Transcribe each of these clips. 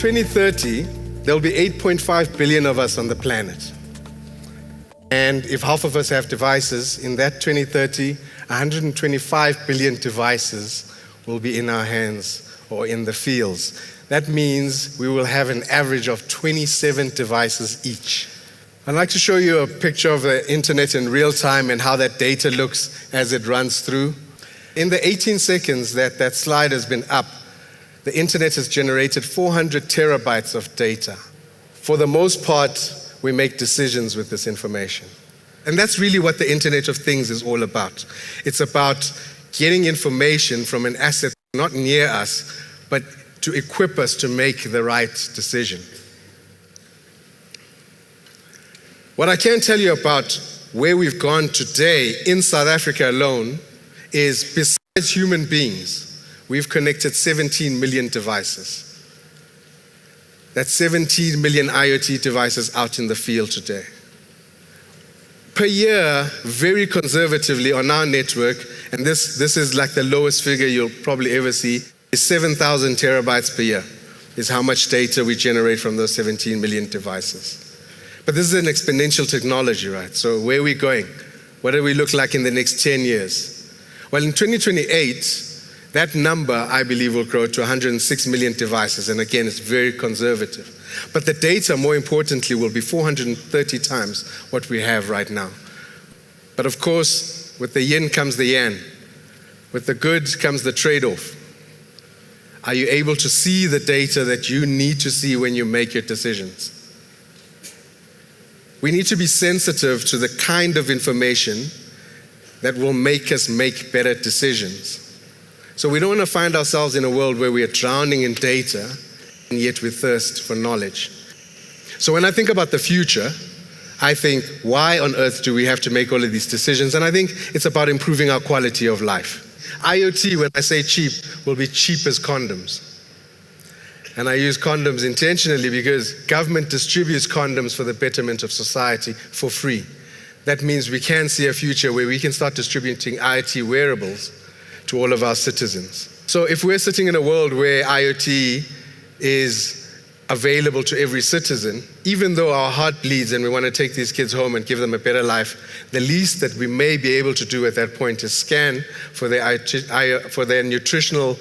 2030, there'll be 8.5 billion of us on the planet. And if half of us have devices, in that 2030, 125 billion devices will be in our hands or in the fields. That means we will have an average of 27 devices each. I'd like to show you a picture of the internet in real time and how that data looks as it runs through. In the 18 seconds that slide has been up, the internet has generated 400 terabytes of data. For the most part, we make decisions with this information. And that's really what the Internet of Things is all about. It's about getting information from an asset not near us, but to equip us to make the right decision. What I can tell you about where we've gone today in South Africa alone is, besides human beings, we've connected 17 million devices. That's 17 million IoT devices out in the field today. Per year, very conservatively on our network, and this is like the lowest figure you'll probably ever see, is 7,000 terabytes per year, is how much data we generate from those 17 million devices. But this is an exponential technology, right? So where are we going? What do we look like in the next 10 years? Well, in 2028, that number, I believe, will grow to 106 million devices. And again, it's very conservative. But the data, more importantly, will be 430 times what we have right now. But of course, with the yin comes the yang. With the good comes the trade-off. Are you able to see the data that you need to see when you make your decisions? We need to be sensitive to the kind of information that will make us make better decisions. So we don't want to find ourselves in a world where we are drowning in data and yet we thirst for knowledge. So when I think about the future, I think, why on earth do we have to make all of these decisions? And I think it's about improving our quality of life. IoT, when I say cheap, will be cheap as condoms. And I use condoms intentionally because government distributes condoms for the betterment of society for free. That means we can see a future where we can start distributing IoT wearables to all of our citizens. So if we're sitting in a world where IoT is available to every citizen, even though our heart bleeds and we want to take these kids home and give them a better life, the least that we may be able to do at that point is scan for their nutritional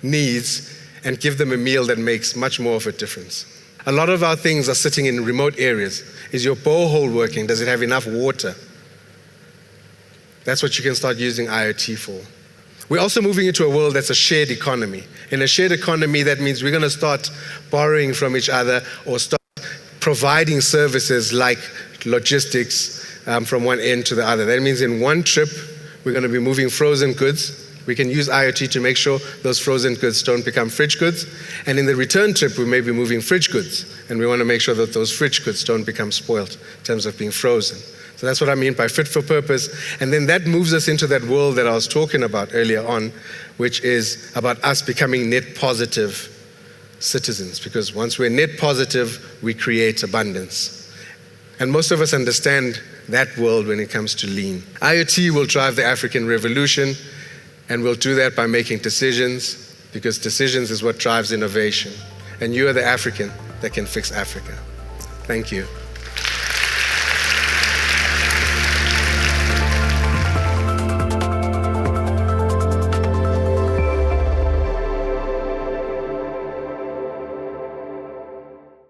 needs and give them a meal that makes much more of a difference. A lot of our things are sitting in remote areas. Is your borehole working? Does it have enough water? That's what you can start using IoT for. We're also moving into a world that's a shared economy. In a shared economy, that means we're going to start borrowing from each other or start providing services like logistics from one end to the other. That means in one trip, we're going to be moving frozen goods. We can use IoT to make sure those frozen goods don't become fridge goods. And in the return trip, we may be moving fridge goods. And we want to make sure that those fridge goods don't become spoiled in terms of being frozen. So that's what I mean by fit for purpose. And then that moves us into that world that I was talking about earlier on, which is about us becoming net positive citizens. Because once we're net positive, we create abundance. And most of us understand that world when it comes to lean. IoT will drive the African revolution. And we'll do that by making decisions, because decisions is what drives innovation. And you are the African that can fix Africa. Thank you.